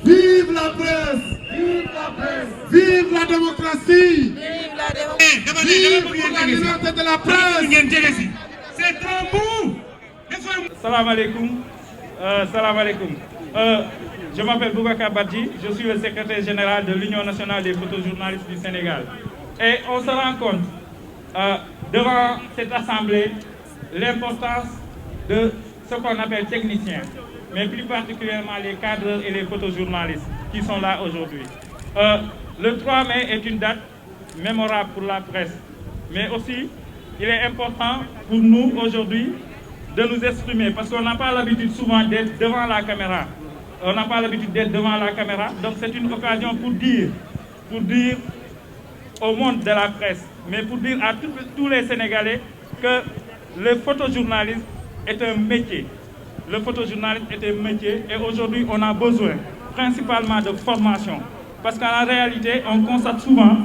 Vive la presse! Vive la presse! Vive la démocratie! Vive la démocratie! Vive la liberté de la presse! C'est trop beau! Salam alaikum. Salam alaikum. Je m'appelle Boubacar Badji, je suis le secrétaire général de l'Union nationale des photojournalistes du Sénégal. Et on se rend compte, devant cette assemblée, l'importance de ce qu'on appelle techniciens, mais plus particulièrement les cadres et les photojournalistes qui sont là aujourd'hui. Le 3 mai est une date mémorable pour la presse, mais aussi il est important pour nous aujourd'hui de nous exprimer, parce qu'on n'a pas l'habitude souvent d'être devant la caméra. On n'a pas l'habitude d'être devant la caméra, donc c'est une occasion pour dire au monde de la presse, mais pour dire à tous les Sénégalais que le photojournalisme est un métier. Le photojournalisme est un métier et aujourd'hui on a besoin principalement de formation. Parce qu'en réalité, on constate souvent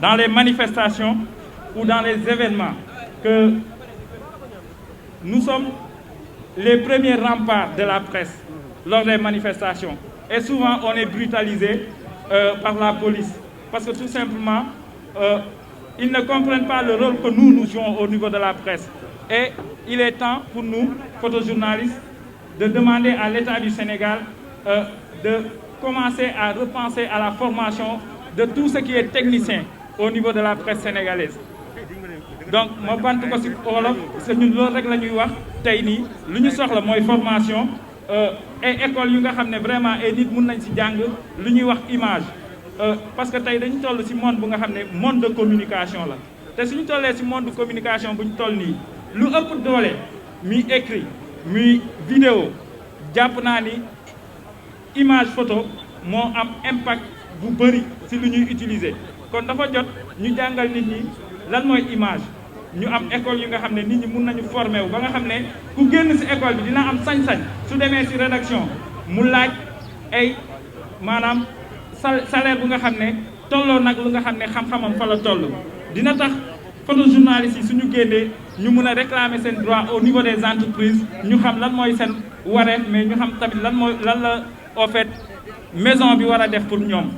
dans les manifestations ou dans les événements que nous sommes les premiers remparts de la presse lors des manifestations. Et souvent, on est brutalisé par la police. Parce que tout simplement, ils ne comprennent pas le rôle que nous jouons au niveau de la presse. Et il est temps pour nous, photojournalistes, de demander à l'État du Sénégal de commencer à repenser à la formation de tout ce qui est technicien au niveau de la presse sénégalaise. Donc ma bant ko ci wolof c'est ñun loolu rek la ñuy wax tey nii lu ñu soxla mooy formation et école yu nga xam ne vraiment ay nit mun nañ ci jàng lu ñuy wax image parce que tey dañu toll ci monde bu nga xam ne monde de communication la te suñu tollee ci monde de communication bu ñu toll nii lu ëpp doole muy écrit muy vidéo jàpp naa ni image photo moo am impact bu bëri ci lu ñuy utiliser kon dafa jot ñu jàngal nit ñi lan mooy image ñu am école yu nga xam ne nit ñi mun nañu former wu ba nga xam ne ku génn ci école bi dina am sañ-sañ su demee ci rédaction mu laaj ay maanaam salaire bu nga xam ne tolloo nag lu nga xam ne xam-xamam fa la toll dina tax photojournalistes yi suñu génnee ñu mun a réclamer seen droit au niveau des entreprises ñu xam lan mooy seen wareef mais ñu xam tamit lan la en fait maison bi war a def pour ñoom.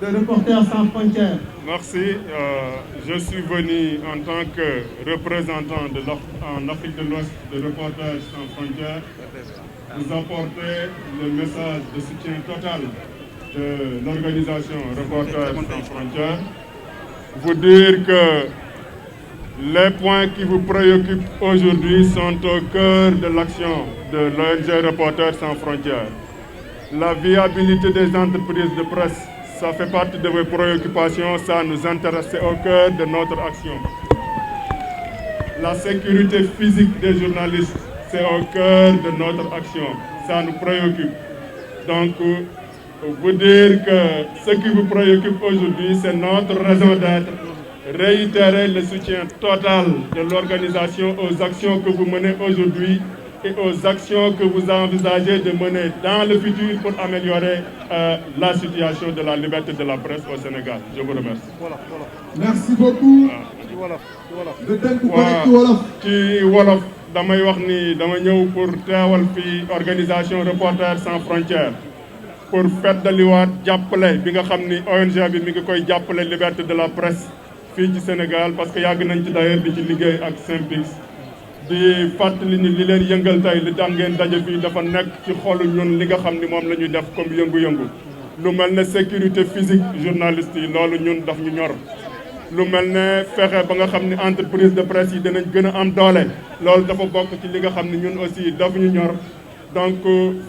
de Reporters sans frontières. Merci. Je suis venu en tant que représentant en Afrique de l'Ouest de Reporters sans frontières vous apporter le message de soutien total de l'organisation Reporters sans frontières. Vous dire que les points qui vous préoccupent aujourd'hui sont au cœur de l'action de l'ONG Reporters sans frontières. La viabilité des entreprises de presse, ça fait partie de vos préoccupations, ça nous intéresse, c'est au cœur de notre action. La sécurité physique des journalistes, c'est au cœur de notre action, ça nous préoccupe. Donc, vous dire que ce qui vous préoccupe aujourd'hui, c'est notre raison d'être. Réitérer le soutien total de l'organisation aux actions que vous menez aujourd'hui et aux actions que vous envisagez de mener dans le futur pour améliorer la situation de la liberté de la presse au Sénégal. Je vous remercie. Merci beaucoup. ci wolof damay wax ni dama ñëw pour teewal fi organisation Reporters sans frontières pour feddaliwaat jàppale bi nga xam ni ONG bi mi ngi koy jàppale liberté de la presse fii ci Sénégal parce que yàgg nañ ci d'ailleurs di ci liggéey ak Synpics di fàttali ni li leen yëngal tey li tax ngeen daje fii dafa nekk ci xolu ñun li nga xam ni moom la ñuy def comme yëngu-yëngu lu mel ne sécurité physique journalistes yi loolu ñun daf ñu ñor lu mel ne fexe ba nga xam ni entreprise de presse yi dinañ gën a am doole loolu dafa bokk ci li nga xam ni ñun aussi daf ñu ñor donc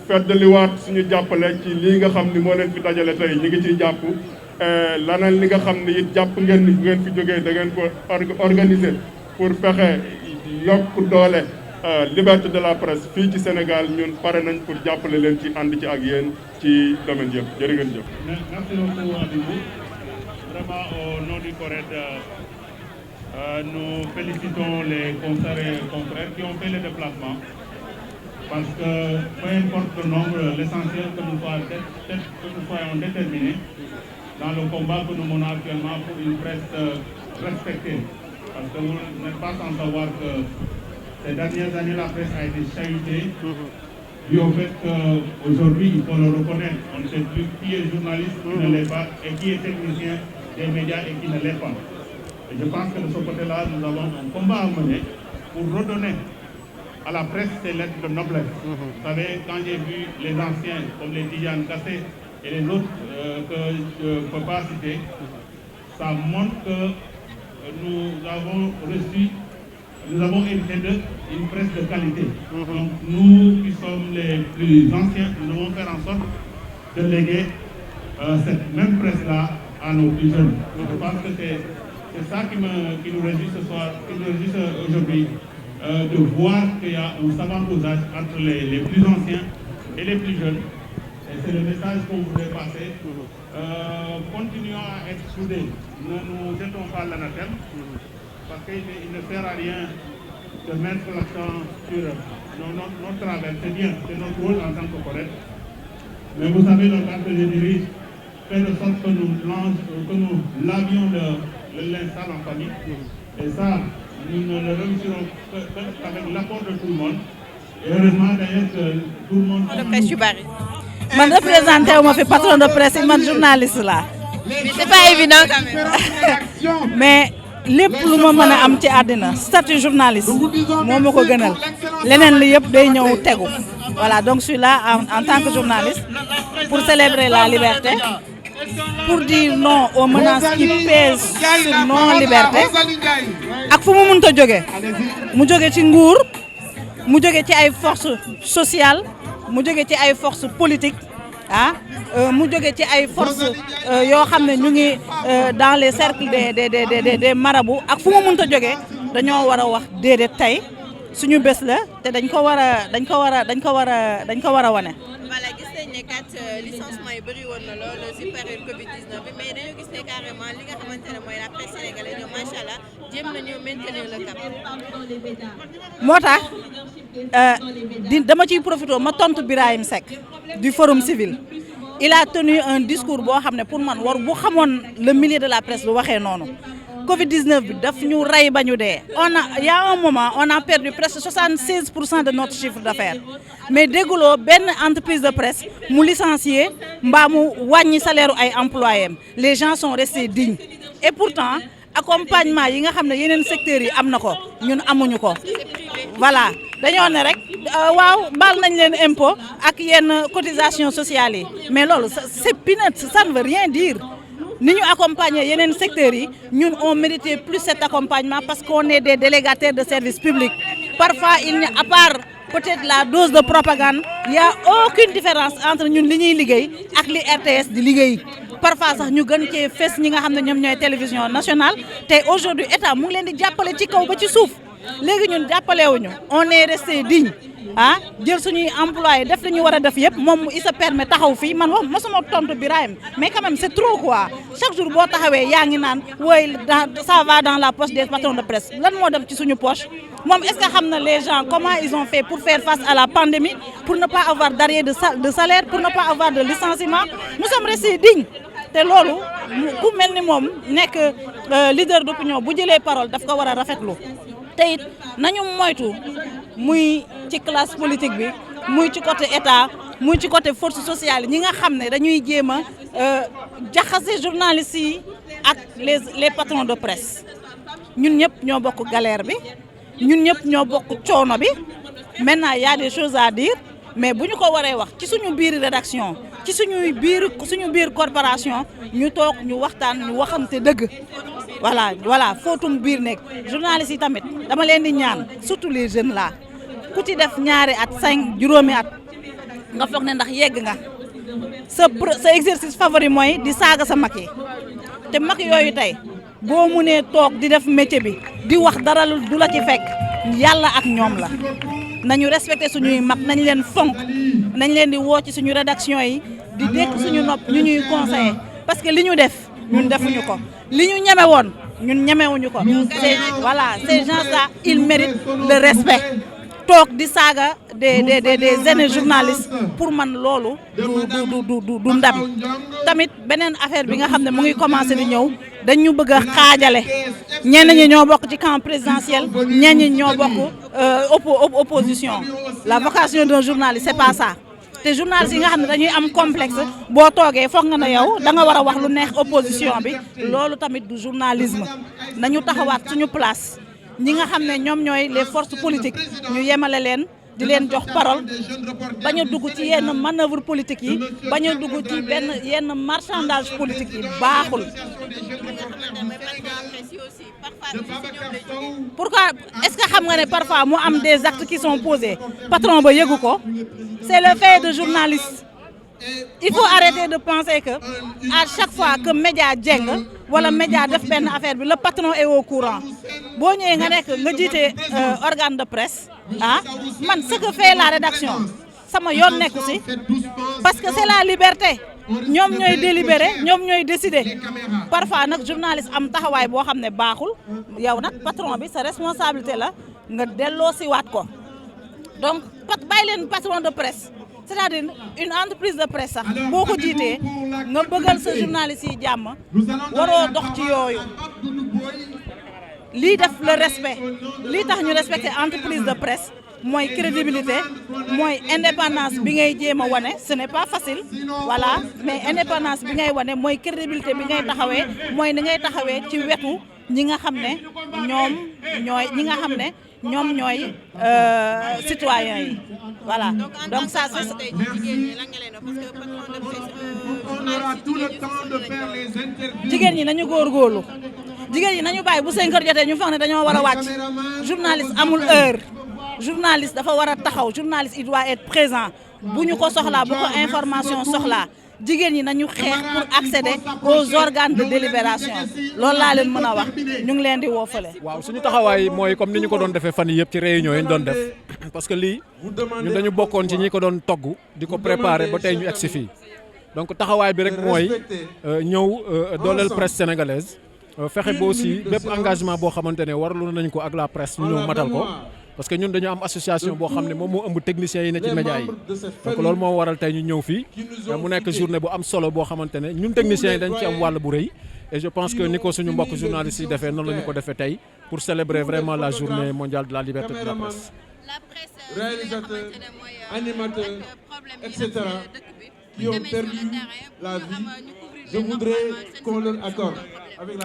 feddaliwaat suñu jàppale ci lii nga xam ni moo leen fi dajale tey ñi ngi ciy jàpp laneen li nga xam ni it jàpp ngeen ni ngeen fi jógee da ngeen ko organiser pour fexe yokk doole liberté de la presse fii ci Sénégal ñun pare nañ pour jàppale leen ci ànd ci ak yéen ci domaine yëpp jërë ngeen jëf. Merci beaucoup Abibou. Vraiment au nom du CORED, nous félicitons les confrères qui ont fait le déplacement parce que peu importe le nombre, l'essentiel que nous soyons déterminés dans le combat que nous menons actuellement pour une presse respectée. Parce que vous n'êtes pas sans savoir que ces dernières années, la presse a été chahutée, dû au fait qu'aujourd'hui, il faut le reconnaître, on ne sait plus qui est journaliste, qui ne l'est pas, et qui est technicien des médias et qui ne l'est pas. Et je pense que de ce côté-là, nous avons un combat à mener pour redonner à la presse ses lettres de noblesse. Vous savez, quand j'ai vu les anciens, comme les Tidiane Kassé et les autres que je ne peux pas citer, ça montre que nous avons hérité d'une presse de qualité. Donc nous qui sommes les plus anciens, nous devons faire en sorte de léguer cette même presse-là à nos plus jeunes. Je pense que c'est ça qui nous réjouit ce soir, qui nous réjouit aujourd'hui, de voir qu'il y a un savant dosage entre les plus anciens et les plus jeunes. Et c'est le message qu'on voudrait passer. Continuons à être soudés. Ne nous jetons pas l'anathème, parce qu'il ne sert à rien de mettre l'accent sur notre travers. C'est bien, c'est notre rôle en tant que collègue. Mais vous savez, le cadre que je dirige fait de sorte que nous lavions le linge sale en famille. Et ça, nous ne le réussirons qu'avec l'apport de tout le monde. Et heureusement d'ailleurs que tout le monde... de presse yu bari. man représenté wu ma fi patron de presse man journaliste la. Mais c'est pas évident quand même. mais lépp lu ma mën a am ci àddina statut journaliste moo ma ko gënal leneen li yëpp day ñëw tegu voilà donc je suis là en tant que journaliste pour célébrer la liberté, pour dire non aux menaces qui pèsent sur nos libertés ak fu mu mënta jóge mu jóge ci nguur mu jóge ci ay forces sociales mu jóge ci ay forces politiques mu jóge ci ay forces yoo xam ne ñu ngi dans les cercles des marabouts ak fu mu mënta jóge dañoo war a wax déedéet tey suñu bés la te dañ ko war a wane. voilà gis nañ ne kat licenciement yi bëri woon na lool si période Covid-19 bi mais dañoo gis ne carrément li nga xamante ne mooy la presse sénégalaise ñoom macha allah jéem nañu maintenir le cap. moo tax dama ciy profité ma tontu Birahim Seck du Forum Civil. Il a tenu un discours boo xam ne pour man war bu xamoon le milieu de la presse bu waxee noonu Covid-19 bi daf ñu rey ba ñu dee. Il y a un moment on a perdu presque 76% de notre chiffre d'affaires mais dégguloo benn entreprise de presse mu licencier mbaa mu wàññi salaire ay employés les gens sont restés dignes et pourtant accompagnement yi nga xam ne yeneen secteurs yi am na ko ñun amuñu ko voilà. dañoo ne rek waaw baal nañ leen impôt ak yenn cotisation sociale yi mais loolu c'est peanut, ça ne veut rien dire ni ñu accompagner yeneen secteurs yi ñun on méritait plus cet accompagnement parce qu'on est des délégataires de services publics parfois il n'y a à part peut-être la dose de propagande il y a aucune différence entre ñun li ñuy liggéey ak li RTS di liggéey parfois sax ñu gën cee fes ñi nga xam ne ñoom ñooy télévision nationale te aujourd'hui état mu ngi leen di jàppale ci kaw ba ci suuf léegi ñun jàppalewuñu on est resté digne jël suñuy employé def li ñu war a def yëpp moom il se permet taxaw fii man wax mosuma tontu Birahim mais quand même c'est trop quoi chaque jour boo taxawee yaa ngi naan wooy ça va dans la poche des patrons de presse lan moo dem ci suñu poche moom est-ce que xam na les gens comment ils ont fait pour faire face à la pandémie pour ne pas avoir d'arrêt de salaire pour ne pas avoir de licenciement nous sommes restés dignes te loolu ku mel ni moom nekk leader d'opinion bu jëlee parole daf ko war a rafetlu te it nañu moytu muy ci classe politique bi muy ci côté état muy ci côté force sociale ñi nga xam ne dañuy jéem a jaxase journalistes yi ak les patrons de presse ñun ñëpp ñoo bokk galère bi ñun ñëpp ñoo bokk coono bi maintenant y a des choses à dire mais bu ñu ko waree wax ci suñu biir rédaction ci suñu biir corporation ñu toog ñu waxtaan ñu waxante dëgg voilà footum biir nekk journalistes yi tamit dama leen di ñaan surtout les jeunes là ku ci def ñaari at 5 juróomi at nga foog ne ndax yegg nga sa exercice favori mooy di saaga sa mag yi te mag yooyu tey boo munee toog di def métier bi di wax dara du la ci fekk yàlla ak ñoom la nañu respecté suñuy mag nañ leen fonk nañ leen di woo ci suñu rédaction yi di dékk suñu nopp ñu ñuy conseiller parce que li ñu def ñun defuñu ko li ñu ñeme woon ñun ñemewuñu ko voilà ces gens-là ils méritent le respect toog di saaga des aînés journalistes pour man loolu du ndam tamit beneen affaire bi nga xam ne mu ngi commencé di ñëw dañu bëgg a xaajale ñenn ñi ñoo bokk ci camp présidentiel ñenn ñi ñoo bokk opposition la vocation d'un journaliste c'est pas ça te journalistes yi nga xam ne dañuy am complexe boo toogee foog nga ne yow da nga war a wax lu neex opposition bi loolu tamit du journalisme nañu taxawaat suñu place ñi nga xam ne ñoom ñooy les forces politiques ñu yemale leen di leen jox parole bañ a dugg ci yenn manœuvre politique yi bañ a dugg ci yenn marchandage politique yi baaxul. Pourquoi est-ce que xam nga ne parfois mu am des actes qui sont posés patron ba yëgu ko c'est le fait de journaliste. Il faut arrêter de penser que à chaque fois que média jeng wala média def benn affaire bi le patron est au courant boo ñëwee nga nekk nga jiite organe de presse man ce que fait la rédaction sama yoon nekku ci parce que c'est la liberté ñoom ñooy délibérer ñoom ñooy décider parfois nag journaliste am taxawaay boo xam ne baaxul yow nag patron bi sa responsabilité la nga delloo si waat ko donc bàyyi leen patron de presse. C'est-à-dire une entreprise de presse sax boo ko jiitee nga bëggal sa journaliste yi jàmm waroo dox ci yooyu lii def le respect lii tax ñu respecter entreprise de presse mooy crédibilité mooy indépendance bi ngay jéem a wane ce n'est pas facile voilà mais indépendance bi ngay wane mooy crédibilité bi ngay taxawee mooy ni ngay taxawee ci wetu ñi nga xam ne ñoom ñooy citoyens yi voilà donc ça c'est jigéen ñi nañu góorgóorlu jigéen ñi nañu bàyyi bu 5 heures jotee ñu foog ne dañoo war a wàcc journaliste amul heure journaliste dafa war a taxaw journaliste il doit être présent bu ñu ko soxlaa bu ko information soxlaa jigéen ñi nañu xeex pour accéder aux organes de délibération loolu laa leen mën a wax ñu ngi leen di woo fële. waaw suñu taxawaay mooy comme ni ñu ko doon defee fan yii yëpp ci réunion yi ñu doon def parce que lii ñun dañu bokkoon ci ñi ko doon togg di ko préparer ba tey ñu egsi fii donc taxawaay bi rek mooy ñëw dooleel presse sénégalaise fexe ba aussi bépp engagement boo xamante ne waraloon nañ ko ak la presse ñu ñëw matal ko. parce que ñun dañu am association boo xam ne moom moo ëmb techniciens yi ne ci média yi donc loolu moo waral tey ñu ñëw fii mu nekk journée bu am solo boo xamante ne ñun techniciens yi dañ ci am wàll bu rëy et je pense que ni ko suñu mbokk journalistes yi defee noonu la ñu ko defee tey pour célébrer vraiment la journée mondiale de la liberté de la presse. Réalisateurs, animateurs, etc. qui ont perdu la vie, je voudrais qu'on leur accorde.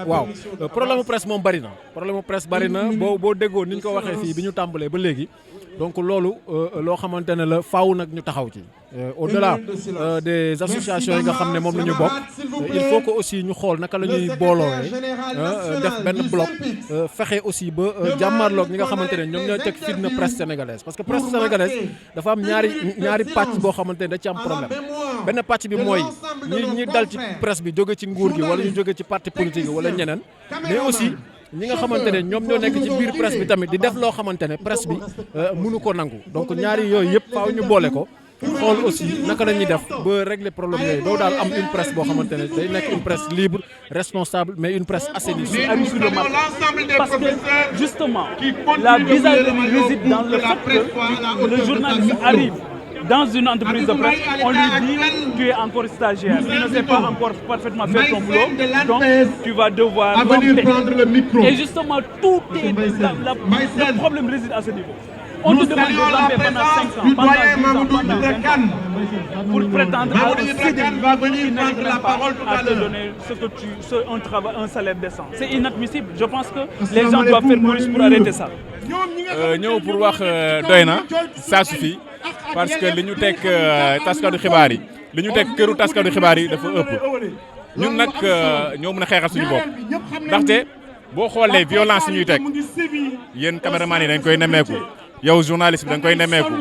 waaw problème mu presse moom bari na boo déggoo ni ñu ko waxee fii bi ñu tàmbalee ba léegi donc loolu loo xamante ne la faaw nag ñu taxaw ci au-delà des associations yi nga xam ne moom la ñu bokk il faut que aussi ñu xool naka la ñuy booloowee def benn bloc fexe aussi ba jàmmarloog ñi nga xamante ne ñoom ñooy teg fitna presse sénégalaise parce que presse sénégalaise dafa am ñaari pàcc boo xamante ne da ci am problème benn pàcc bi mooy ñi dal ci presse bi jóge ci nguur gi wala ñu jóge ci parti politique wala ñeneen mais aussi ñi nga xamante ne ñoom ñoo nekk ci biir presse bi tamit di def loo xamante ne presse bi mënu ko nangu donc ñaari yooyu yëpp faaw ñu boole ko xool aussi naka la ñuy def ba régler problème yooyu doo daal am une presse boo xamante ne day nekk une presse libre responsable mais une presse assainie sur le marché. Parce que justement la bizarrerie réside dans le fait que le journaliste arrive dans une entreprise de presse, on lui dit tu es encore stagiaire, tu ne sais pas encore parfaitement faire ton boulot, donc tu vas devoir prendre le micro. Et justement, tout est le problème réside à ce niveau. On te demande de ramper pendant 5 ans, pendant 10 ans, pendant 20 ans, pour prétendre à un CDI qui n'arrive pas à te donner un salaire décent. C'est inadmissible. Je pense que les gens doivent faire plus pour arrêter ça. ñëw pour wax doy na ça suffit parce que li ñu teg taskatu xibaar yi li ñu teg këru taskatu xibaar yi dafa ëpp ñun nag ñoo mën a xeexal suñu bopp ndaxte boo xoolee violence yi ñuy teg yéen caméraman yi dañ koy nemmeeku yow journaliste bi dañ koy nemmeeku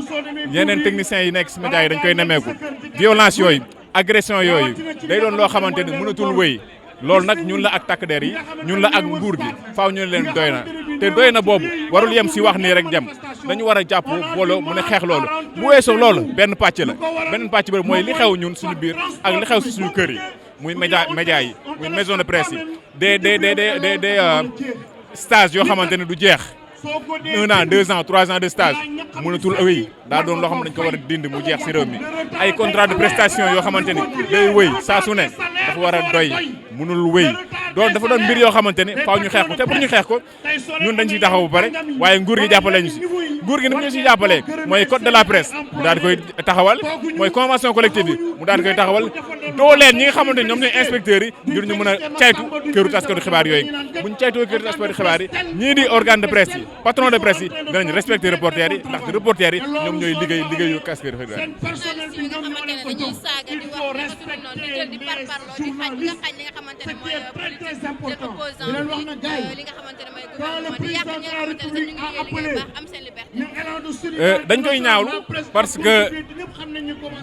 yeneen techniciens yi nekk si média yi dañ koy nemmeeku violence yooyu agression yooyu day doon loo xamante ne mënatul wéy loolu nag ñun la ak takk der yi ñun la ak nguur gi faaw ñu leen doy na te doy na boobu warul yem si wax nii rek dem dañu war a jàpp booloo mu ne xeex loolu bu weesoo loolu benn pàcc la benn pàcc bi mooy li xew ñun suñu biir ak li xew si suñu kër yi muy média yi muy maison de presse yi des stage yoo xamante ne du jeex 1 an 2 ans 3 ans de stage mënatul wéy daa doon loo xam ne dañ ko war a dindi mu jeex ci réew mi ay contrat de prestation yoo xamante ni day wéy saa su ne dafa war a doy mënul wéy donc dafa doon mbir yoo xamante ni faaw ñu xeex ko te pour ñu xeex ko ñun dañ ciy taxaw bu pare waaye nguur gi jàppale ñu si nguur gi ni mu ñu siy jàppalee mooy code de la presse mu daal di koy taxawal mooy convention collective bi mu daal di koy taxawal dooleen ñi nga xamante ni ñoom ñooy inspecteurs yi ngir ñu mën a caytu këru taskatu xibaar yooyu buñ caytoo këru taskatu xibaar yi ñii di organe de presse yi patron de presse yi danañ respecter reporters yi ndaxte reporters yi ñoom ñooy liggéeyu taskatu xibaar yi. journaliste yi nga xamante ne dañuy saaga di wax noonu di jël di parparloo di xañ li nga xamante ne mooy politique de opposant bi li nga xamante ne mooy gouvernement di yàq ñi nga xamante ne ñu ngi liggéey baax am seen liberté. dañ koy ñaawlu parce que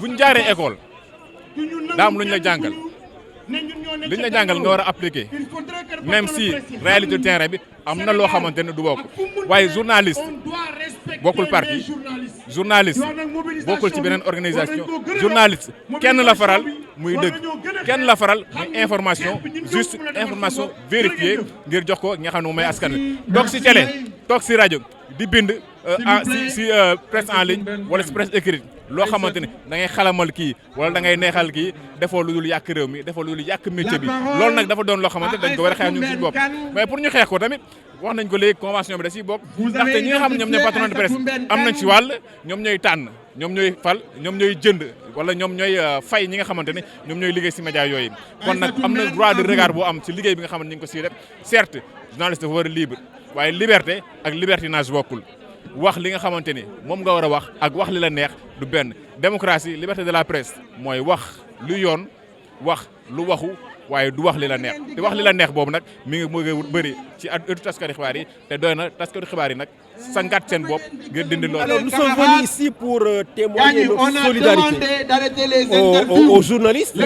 buñ jaaree école daa am lu ñu la jàngal li ñu la jàngal nga war a appliquer même si réalité terrain bi am na loo xamante ne du bokk waaye journaliste bokkul parti journaliste bokkul ci beneen organisation journaliste kenn la faral muy dëgg kenn la faral muy information juste information vérifiée ngir jox ko nga xam ne moom mooy askan wi toog ci télé toog ci rajo di bind si presse en ligne wala si presse écrite loo xamante ni da ngay xalamal kii wala da ngay neexal kii defoo lu dul yàq réew mi defoo lu dul yàq métier bi loolu nag dafa doon loo xamante dañ ko war a xeex ñun suñu bopp mais pour ñu xeex ko tamit wax nañ ko léegi convention bi da siy bokk ndaxte ñi nga xam ne ñoom ñooy patron de presse am nañ ci wàll ñoom ñooy tànn ñoom ñooy fal ñoom ñooy jënd wala ñoom ñooy fay ñi nga xamante ne ñoom ñooy liggéey si média yooyu kon nag am na droit de regard boo am si liggéey bi nga xamante ni ñu ngi ko siy def certes journaliste dafa war a libre waaye liberté ak libertinage bokkul wax li nga xamante ni moom nga war a wax ak wax li la neex du benn démocratie liberté de la presse mooy wax lu yoon wax lu waxu waaye du wax li la neex te wax li la neex boobu nag mi ngi bëri ci ëttu taskatu xibaar yi te doy na taskatu xibaar yi nag sangat seen bopp ngir dindi loolu. Alors nous sommes venus ici pour témoigner notre solidarité aux journalistes,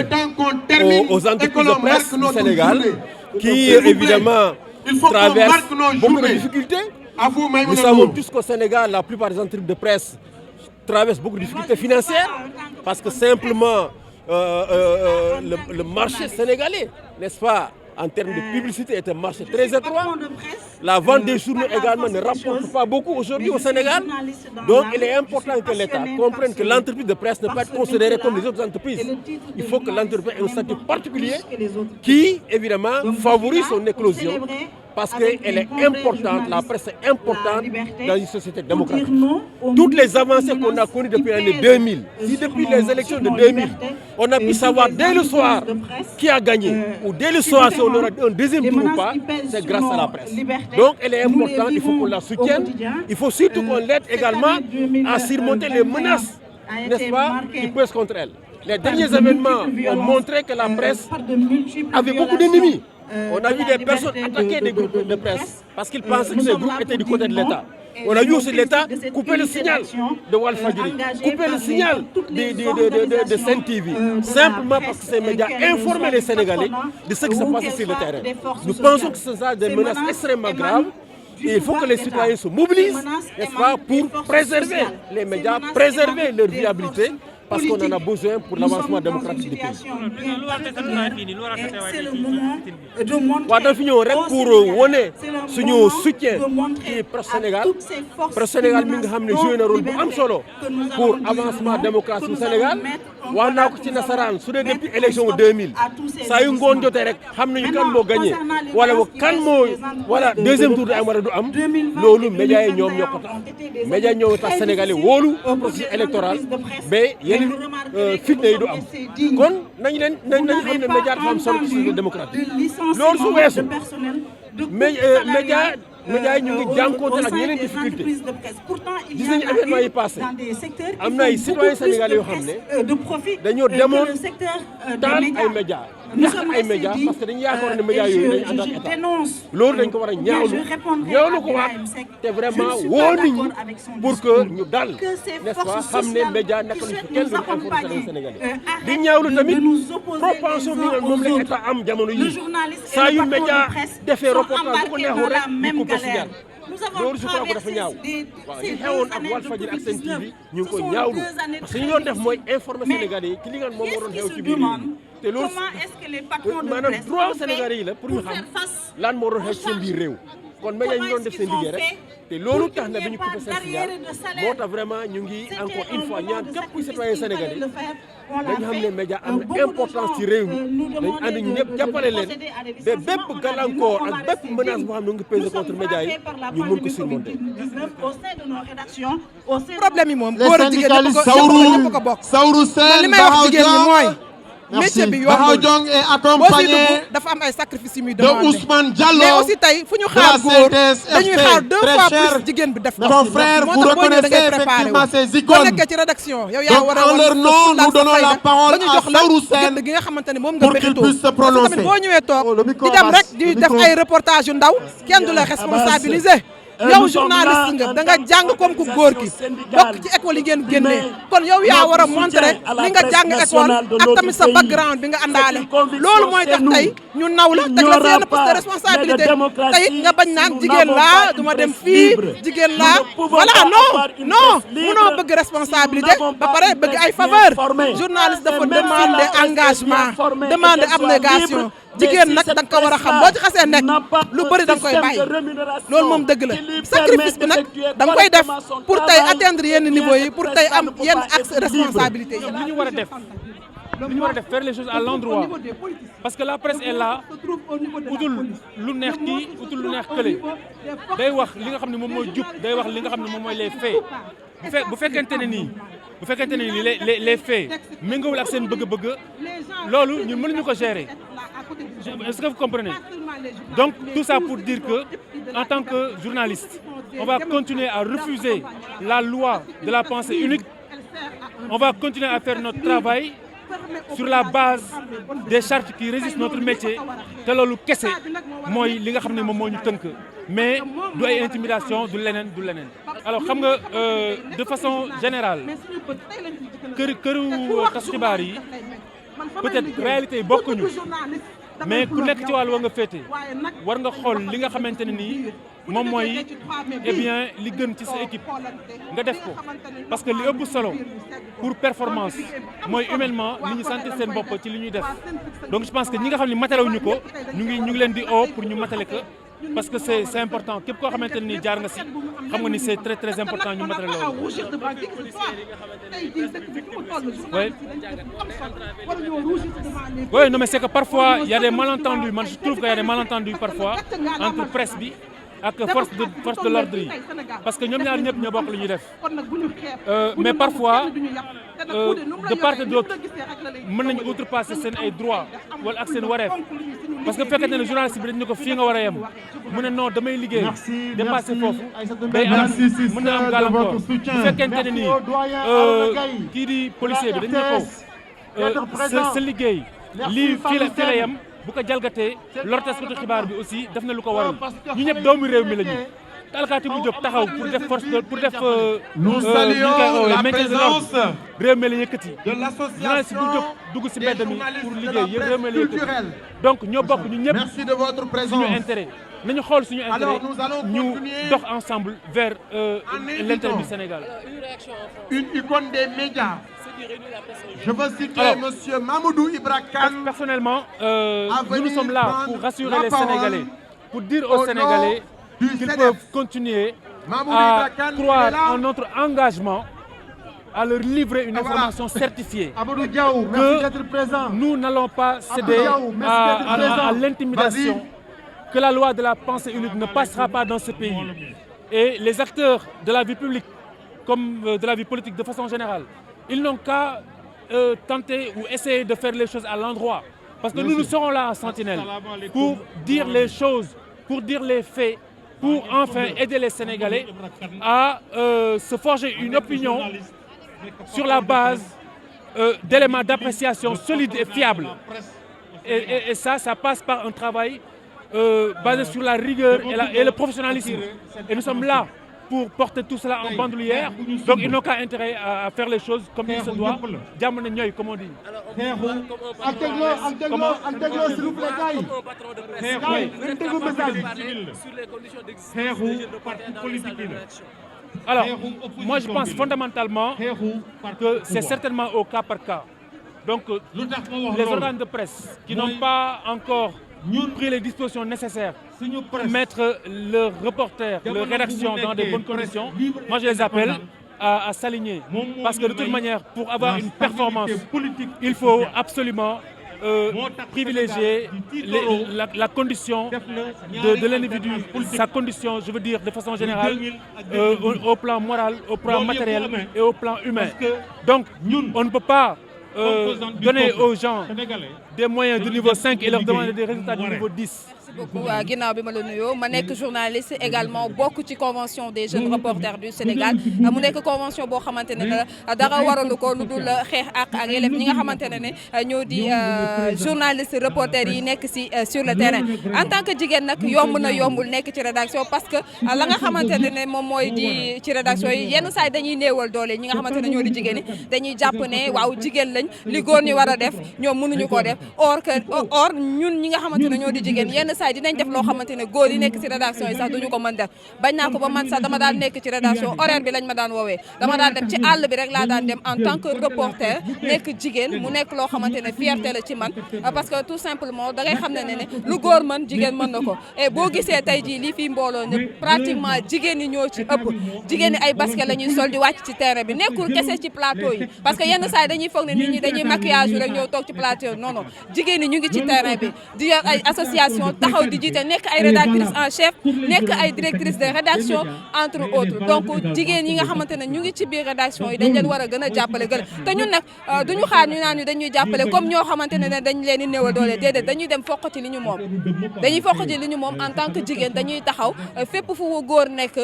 aux entreprises de presse du Sénégal qui évidemment traversent beaucoup de difficultés. Nous savons tous qu'au Sénégal, la plupart des entreprises de presse traversent beaucoup de difficultés financières parce que simplement le marché sénégalais, n'est-ce pas, en termes de publicité est un marché très étroit. La vente des journaux également ne rapporte pas beaucoup aujourd'hui au Sénégal. Donc il est important que l'État comprenne que l'entreprise de presse ne peut pas être considérée comme les autres entreprises. Il faut que l'entreprise ait un statut particulier qui, évidemment, favorise son éclosion parce qu'elle est importante, la presse est importante dans une société démocratique. Toutes les avancées qu'on a connues depuis l'année 2000, si depuis les élections de 2000, on a pu savoir dès le soir qui a gagné, ou dès le soir si on aura un deuxième tour ou pas, c'est grâce à la presse. Donc elle est importante, il faut qu'on la soutienne, il faut surtout qu'on l'aide également à surmonter les menaces, n'est-ce pas, qui pèsent contre elle. Les derniers événements ont montré que la presse avait beaucoup d'ennemis. On a vu des personnes attaquer des groupes de presse parce qu'ils pensaient que ces groupes étaient du côté de l'État. On a vu aussi l'État couper le signal de Walfadjri, couper le signal de Sen TV, simplement parce que ces médias informaient les Sénégalais de ce qui se passe sur le terrain. Nous pensons que ce sont des menaces extrêmement graves. Et il faut que les citoyens se mobilisent, n'est-ce pas, pour préserver les médias, préserver leur viabilité, parce qu'on en a besoin pour l'avancement démocratique du pays. waaw dafa ñëw rek pour wane suñu soutien ci presse Sénégal presse Sénégal mi nga xam ne joué na rôle bu am solo pour avancement démocratie du Sénégal wax naa ko ci nasaraan su dee depuis élection 2000 saa yu ngoon jotee rek xam nañu kan moo gagné wala kan moo wala deuxième tour du am wala du am loolu médias yi ñoom ñoo ko tax médias yi ñoo tax Sénégalais wóolu processus électoral ba yeneen fitna yi du am kon nañ xam ne média dafa am solo ci société démocratique loolu su weesu média yi ñu ngi jànkuwante ak yeneen difficulté gis nañu événement yi passé am na ay citoyens sénégalais yoo xam ne dañoo demoon taal ay médias yàq ay médias parce que dañu yaakaar ne médias yooyu dañu ànd ak état loolu dañ ko war a ñaawlu ko waat te vraiment woo nit ñi pour que ñu dal n'est-ce pas xam ne média naka lañ fi kenn duñu informer sénégalais di ñaawlu tamit propension bi nga moom la état am jamono yi saa yu média defee reportage bu ko neexul rek ñu coupé signal loolu je crois que dafa ñaaw waaw li xewoon ak Walfadjri ak Sen TV ñu ngi ko ñaawlu parce que ñu doon def mooy informer sénégalais yi ki li nga moom moo doon xew ci biir te loolu maanaam droit sénégalais yi la pour ñu xam lan moo doon xew ci seen biir réew kon médias yi ñu doon def seen liggéey rek te loolu tax na bi ñu coupé seen signal moo tax vraiment ñu ngi encore une fois ñaan képp kuy citoyen sénégalais dañu xam ne média am na importance ci réew mi dañu ànd ñu ñëpp jàppale leen ba bépp gàllankoor ak bépp menace boo xam ne ñu ngi pesé contre média yi ñu mun ko surmonter. problème yi moom góor a jigéen ñëpp ko bokk. Saourou Sène li may wax jigéen ñi mooy. métier bi Bahaw Diong est accompagné dafa am ay sacrifice yu muy de demandé Ousmane Diallo. mais aussi tey fu ñu xaar góor dañuy xaar 2 fois plus jigéen bi def ko. Nos frères, vous reconnaissez effectivement ces icônes. boo nekkee ci rédaction yow yaa war a en leur nom, nous donnons la parole à Saourou Sène gi nga xamante ne moom nga pour qu'il puisse se prononcer. tamit boo ñëwee toog di dem rek di def ay reportage yu ndaw kenn du la responsabiliser. yow journaliste nga da nga jàng comme ku góor ki bokk ci école yi ngeen génnee kon yow yaa war a montrer li nga jàng école ak tamit sa background bi nga àndaale loolu mooy tax tey ñu naw la teg la seen poste de responsabilité tey nga bañ naan jigéen laa du ma dem fii jigéen laa voilà non munoo bëgg responsabilité ba pare bëgg ay faveur journaliste dafa demander engagement demander abnégation jigéen nag da nga ko war a xam boo ci xasee nekk lu bëri da nga koy bàyyi loolu moom dëgg la sacrifice bi nag da nga koy def pour tey atteindre yenn niveau yi pour tey am yenn axe responsabilité yi. li ñu war a def faire les choses à l'endroit parce que la presse est là utul lu neex kii utul lu neex kële day wax li nga xam ne moom mooy jub day wax li nga xam ne moom mooy les faits bu fekkente ne nii les faits méngoowul ak seen bëgg-bëgg loolu ñun mënuñu ko gérer est-ce que vous comprenez donc tout ça pour dire que en tant que journaliste on va continuer à refuser la loi de la pensée unique on va continuer à faire notre travail sur la base des chartes qui régissent notre métier te loolu kese mooy li nga xam ne moom moo ñu tënk mais du ay intimidation du leneen alors xam nga de façon générale këru tas xibaar yi peut-être réalité yi bokkuñu mais ku nekk ci wàllu wa nga féete war nga xool li nga xamante ne nii moom mooy eh bien li gën ci sa équipe nga def ko parce que li ëpp solo pour performance mooy humainement nit ñi sentir seen bopp ci li ñuy def donc je pense que ñi nga xam ne matalewuñu ko ñu ngi leen di oo pour ñu matale ko parce que c'est important képp koo xamante ne nii jaar nga si xam nga ni c'est très très important ñu matale loolu. Oui, non mais c'est que parfois il y a des malentendus man je trouve qu'il y a des malentendus parfois entre presse bi ak force de l'ordre yi parce que ñoom ñaar ñëpp ñoo bokk lu ñuy def mais parfois de part et d'autre mën nañu outrepasser seen ay droits wala ak seen wareef parce que fekkente ne journaliste bi dañ ne ko fii nga war a yem mu ne non damay liggéey dépassé foofu day am mën na am gàllankoor bu fekkente ne nii kii di policier bi dañ ne ko sa liggéey lii fii la yem bu ko jalgatee lortaskatu xibaar bi aussi def na lu ko waral ñu ñëpp doomu réew mi lañu te alkaati bu jóg taxaw pour def nous saluons la présence réew mi la yëkkati journaliste bu jóg dugg si mbedd mi pour liggéey réew mi la yëkkati donc ñoo bokk ñu ñëpp suñu intérêt nañu xool suñu intérêt ñu dox ensemble vers l'intérêt du Sénégal. Une icône des médias. Je veux citer monsieur Mamadou Ibra Kane. Personnellement, nous sommes là pour rassurer les Sénégalais, pour dire aux Sénégalais qu'ils peuvent continuer à croire en notre engagement à leur livrer une information certifiée, que nous n'allons pas céder à l'intimidation, que la loi de la pensée unique ne passera pas dans ce pays. Et les acteurs de la vie publique, comme de la vie politique de façon générale, ils n'ont qu'à tenter ou essayer de faire les choses à l'endroit. Parce que nous serons là en sentinelle pour dire les choses, pour dire les faits, pour enfin aider les Sénégalais à se forger une opinion sur la base d'éléments d'appréciation solides et fiables. Et ça passe par un travail basé sur la rigueur et le professionnalisme. Et nous sommes là pour porter tout cela en bandoulière. Donc ils n'ont qu'à intérêt à faire les choses comme il se doit. Jàmm na ñooy, comme on dit. S'il vous plaît, alors, moi je pense fondamentalement que c'est certainement au cas par cas. Donc les organes de presse qui n'ont pas encore pris les dispositions nécessaires pour mettre le reporter, la rédaction dans de bonnes conditions. Moi, je les appelle à s'aligner. Parce que de toute manière, pour avoir une performance, il faut absolument privilégier la condition de l'individu, sa condition, je veux dire de façon générale, au plan moral, au plan matériel et au plan humain. Donc, on ne peut pas donner aux gens des moyens de niveau 5 et leur demander des résultats de niveau 10. Merci beaucoup. Ginnaaw bi ma la nuyoo ma nekk journaliste également bokk ci convention des jeunes reporters du Sénégal mu nekk convention boo xamante ne dara waralu ko lu dul xeex ak yelleef ñi nga xamante ne ñoo di journaliste reporter yi nekk si sur le terrain en tant que jigéen nag yomb na yombul nekk ci rédaction parce que la nga xamante ne moom mooy di ci rédaction yi yenn saa yi dañuy néewal doole ñi nga xamante ne ñoo di jigéen ñi dañuy jàpp ne waaw jigéen lañ li góor ñi war a def ñoom mënuñu koo def or ñun ñi nga xamante ne ñoo di jigéen yenn saa yi dinañ def loo xamante ne góor yi nekk ci rédaction yi sax duñu ko mën def bañ naa ko ba man sax dama daan nekk ci rédaction horaire bi lañ ma daan woowee dama daan dem ci àll bi rek laa daan dem en tant que reporter nekk jigéen mu nekk loo xamante ne fierté la ci man parce que tout simplement da ngay xam ne lu góor mën jigéen mën na ko et boo gisee tey jii lii fii mbooloo ñëpp pratiquement jigéen ñi ñoo ci ëpp jigéen ñi ay basket la ñuy sol di wàcc ci terrain bi nekkul kese ci plateau yi parce que yenn saa yi dañuy foog ne nit ñi dañuy maquillage rek ñëw toog ci plateau non non jigéen ñi ñu ngi ci terrain bi di yor ay association taxaw di jiite nekk ay rédactrice en chef nekk ay directrice de rédaction entre autres donc jigéen yi nga xamante ne ñu ngi ci biir rédaction yi dañ leen war a gën a jàppale gën te ñun nag duñu xaar ñu naan ñu dañuy jàppale comme ñoo xamante ne dañ leen di néewal doole déedéet dañuy dem foqati li ñu moom dañuy foqati li ñu moom en tant que jigéen dañuy taxaw fépp fu góor nekk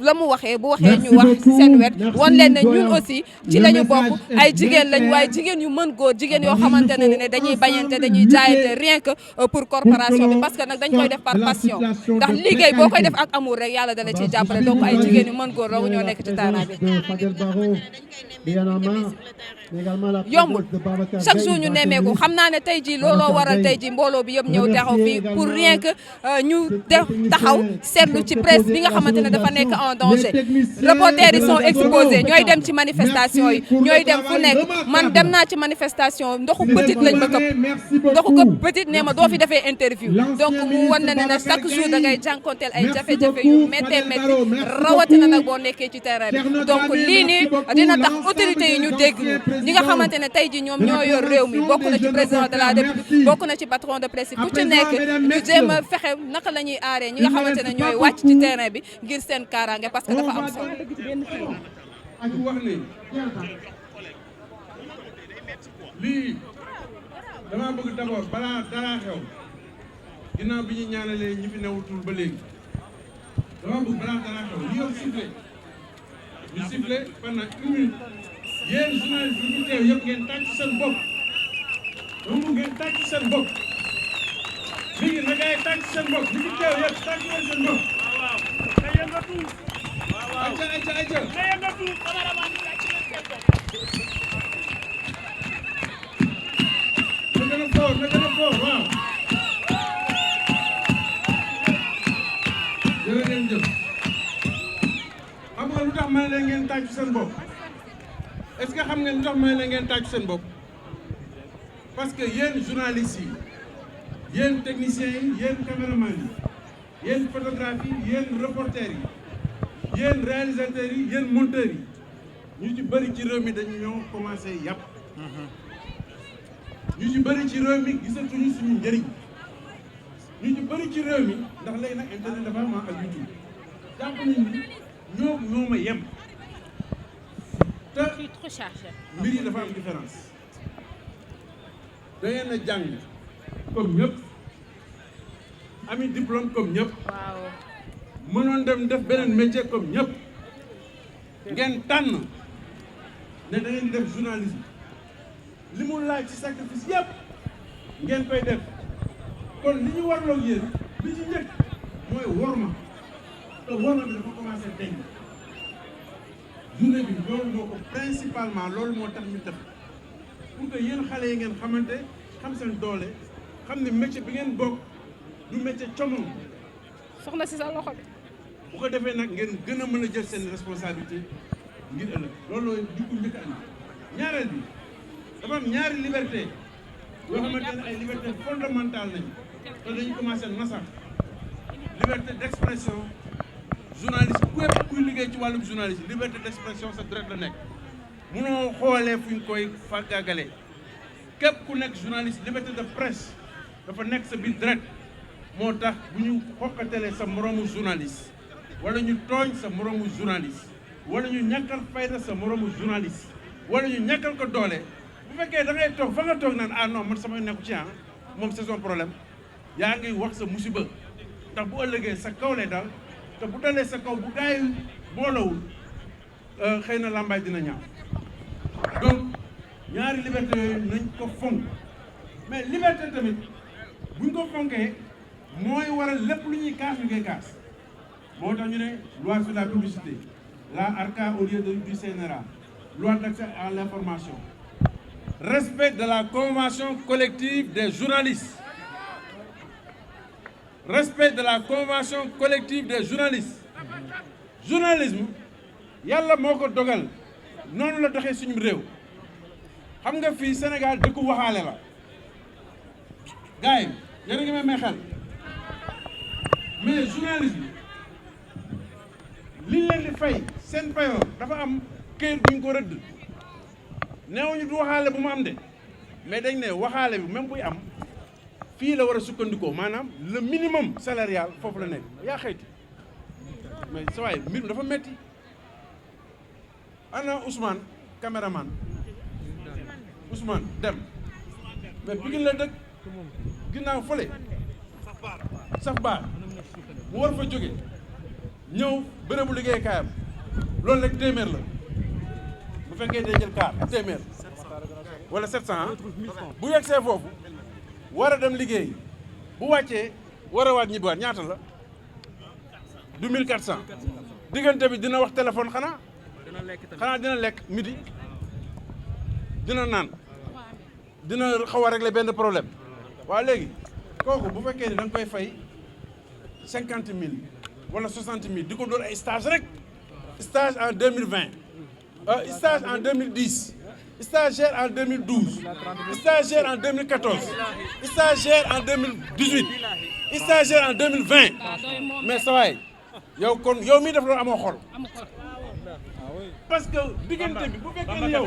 la mu waxee bu waxee ñu wax ci seen wet wan leen ne ñun aussi ci la ñu bokk ay jigéen lañ waaye jigéen yu mën góor jigéen yoo xamante ne dañuy bañante dañuy jaayante rien que pour corporation bi parce que nag dañ koy def par passion ndax liggéey boo koy def ak amour rek yàlla dala ciy jàppale donc ay jigéen yu mën góor rek ñoo nekk ci terrain bi yombul chaque jour ñu nemmeeku xam naa ne tey jii looloo waral tey jii mbooloo bi yëpp ñëw taxaw fii pour rien que ñu taxaw seetlu ci presse bi nga xamante ne dafa nekk en danger reporters yi sont exposés ñooy dem ci manifestation yi ñooy dem fu nekk man dem naa ci manifestation ndoxu petite lañ ma këpp ndoxu këpp petite nee ma doo fi defee interview donc mu wan na ne chaque jour da ngay jànkonteel ay jafe-jafe yu méttee métti rawatina nag boo nekkee ci terrain bi donc lii nii dina tax autorités yi ñu dégg ñi nga xamante ne tey ji ñoom ñoo yor réew mi bokk na ci président de la République bokk na ci patron de presse ku ci nekk ñu jéem a fexe naka la ñuy aaree ñi nga xamante ne ñooy wàcc ci terrain bi ngir seen kaaraange parce que dafa am solo. ak wax ne lii dama bëgg d'abord balaa dara xew ginnaaw bi ñu ñaanalee ñi fi newutul ba léegi dama bëgg balaa dara xew li yow sifflé ñu sifflé pendant 1 minute yéen journaliste yi ñu teew yëpp ngeen tàcc seen bopp dama bëgg ngeen tàcc seen bopp léegi na ngay tàcc seen bopp ñu fi teew yëpp tàcc leen seen bopp ayca na gën a fort waaw jërëjëf jëf xam nga lu tax may leen ngeen tàcc seen bopp est-ce que xam ngeen lu tax may leen ngeen tàcc seen bopp parce que yéen journalistes yi yéen techniciens yi yéen caméraman yi yéen photographes yi yéen reporters yi yéen réalisateurs yi yéen monteurs yi ñu ci bëri ci réew mi dañu ñoo commencé yàpp ñu ci bëri ci réew mi gisatuñu suñu njëriñ ñu ci bëri ci réew mi ndax léegi nag internet dafa am ak YouTube jàpp nañu ñoo ma yem te mbir yi dafa am différence da ngeen a jàng comme ñëpp ami diplôme comme ñëpp mënoon dem def beneen métier comme ñëpp ngeen tànn ne da ngeen def journalisme li mu laaj ci sacrifice yëpp ngeen koy def kon li ñu warloog yéen li ci njëkk mooy worma te worma bi dafa commencé deñ journée bi loolu moo ko principalement loolu moo tax ñu def pour que yéen xale yi ngeen xamante xam seen doole xam ne métier bi ngeen bokk du métier comom soxna si sa loxo bi bu ko defee nag ngeen gën a mën a jël seen responsabilité ngir ëllëg loolu jikko njëkk a andi ñaareel bi dafa am ñaari liberté yoo xamante ne ay liberté fondamentale nañu te dañu commencé nasax liberté d'expression journaliste képp kuy liggéey ci wàllum journaliste liberté d'expression sa deret la nekk munoo xoolee fu ñu koy fàggagalee képp ku nekk journaliste liberté de presse dafa nekk sa biir deret moo tax bu ñu xoqatalee sa moroomu journaliste wala ñu tooñ sa moroomu journaliste wala ñu ñàkkal fayda sa moroomu journaliste wala ñu ñàkkal ko doole bu fekkee da ngay toog fa nga toog naan ah non man sama nekku ci moom c'est son problème yaa ngi wax sa musiba ndax bu ëllëgee sa kaw lay dal te bu dalee sa kaw bu gaay yi boolawul xëy na làmbaay dina ñaaw donc ñaari liberté yooyu nañ ko fonk mais liberté tamit buñ ko fonkee mooy waral lépp lu ñuy kaas ñu koy kaas moo tax ñu ne loi sur la publicité la ARCA au lieu du CNRA loi d'accès à l'information respect de la convention collective des journalistes respect de la convention collective des journalistes journalisme yàlla moo ko dogal noonu la doxee suñu réew xam nga fii Sénégal dëkku waxaale la gars yi yéen a ngi may xel mais journalisme li leen di fay seen payoor dafa am këyit bu ñu ko rëdd neewuñu du waxaale bu mu am de mais dañ ne waxaale bi même buy am fii la war a sukkandikoo maanaam le minimum salarial foofu la nekk yaa xëyti mais sa waay mbir mi dafa metti ana Ousmane caméraman Ousmane dem mais Pikine la dëkk ginnaaw fële saf baar mu war fa jóge ñëw bërëbu liggéeykaayam loolu rek téeméer la bu fekkee day jël kaar téeméer wala 700 bu yegsee foofu war a dem liggéey bu wàccee war a waat ñibbiwaat ñaata la du 1400 diggante bi dina wax téléphone xanaa dina lekk midi dina naan dina xaw a régler benn problème waaw léegi kooku bu fekkee ni da nga koy fay 50 000 wala 60 000 di ko doon ay stage rek stage en 2020 stage en 2010 stagiaire en 2012 stagiaire en 2014 stagiaire en 2018 stagiaire en 2020 mais sa waay yow kon yow mii def loolu amoo xol parce que diggante bi bu fekkee ni yow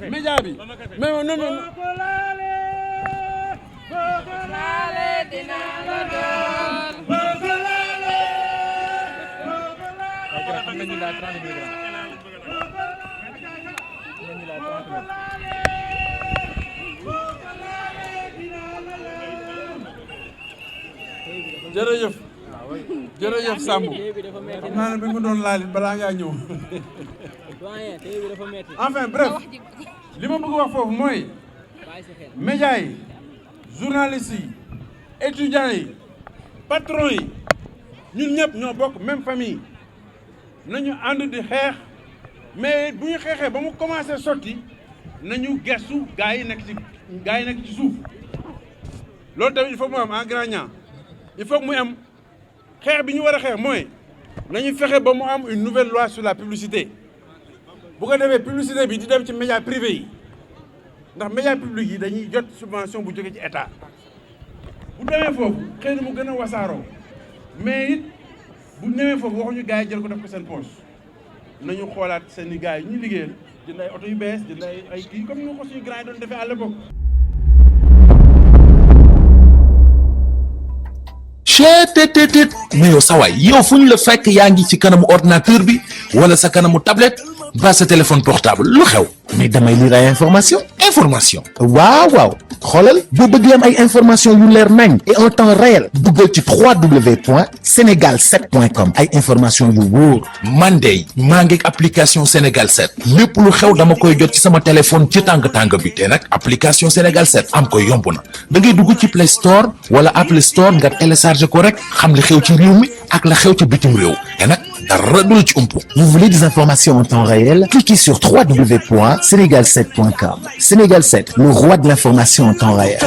média bi mais non non non jërëjëf jërëjëf Samb xam naa ne bi mu doon laalit balaa ngaa ñëw enfin bref li ma bëgg wax foofu mooy médias yi journalistes yi étudiants yi patrons yi ñun ñëpp ñoo bokk même famille nañu ànd di xeex mais bu ñu xeexee ba mu commencé sotti nañu gestu gaa yi nekk ci suuf loolu tamit il faut mu am en grand ñaa il faut que muy am xeex bi ñu war a xeex mooy nañu fexe ba mu am une nouvelle loi sur la publicité bu ko defee publicité bi di dem ci médias privés yi ndax médias publics yi dañuy jot subvention bu jóge ci état bu demee foofu xëy na mu gën a wasaaroo mais it bu ñëwee foofu waxuñu gars yi jël ko def ko seen poche nañu xoolaat seen i gars yi ñu liggéeyal jënd ay oto yu bees jënd ay kii comme ni ko suñu grand yi doon defee à l'époque. cheetetetet mais yow sawaay yow fu ñu la fekk yaa ngi ci kanamu ordinateur bi wala sa kanamu tablette ba sa téléphone portable lu xew mais damay lire ay information waaw xoolal boo bëgg am ay information yu leer nañ et en temps réel duggal ci www.senegal7.com ay information yu wóor man de maa ngi application Sénégal 7 lépp lu xew dama koy jot ci sama téléphone ci tàng bi te nag application Sénégal 7 am ko yomb na da ngay dugg ci Play Store wala Apple Store nga télécharger ko rek xam li xew ci réew mi ak la xew ci bitim réew te nag dara du la ci umpu. Vous voulez des informations en temps réel? Cliquez sur www.senegal7.com. Sénégal 7, le roi de l'information en temps réel.